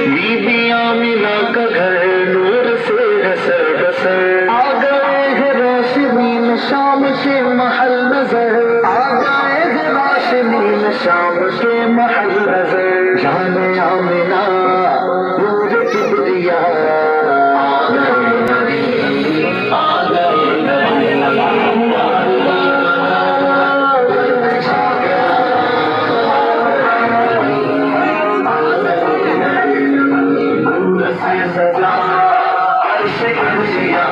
बीबी आमिना का घर नूर से हसर हसर, आ गए हैं रोशनी में शाम के महल नजर, आ गए हैं रोशनी में शाम के महल नजर। जाने आमिना नूर किबरिया, आ गए नबी, आ गए नबी, सजा अर्श खुशियाँ,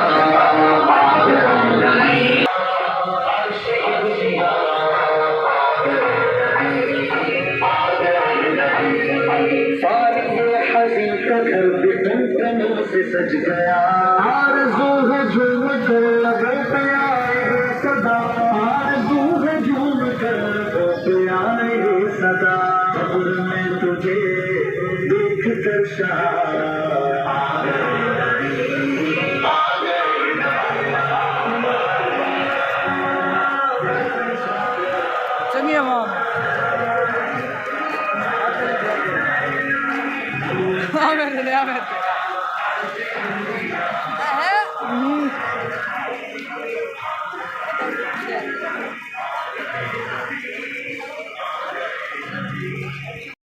हज़ीं का घर भी तनों से सज गया, आरज़ू है झूम कर लबों पे आए सदा, आरज़ू है झूम कर लबों पे आए सदा। कब्र में तुझे देख कर शाह चलिए माम आमिर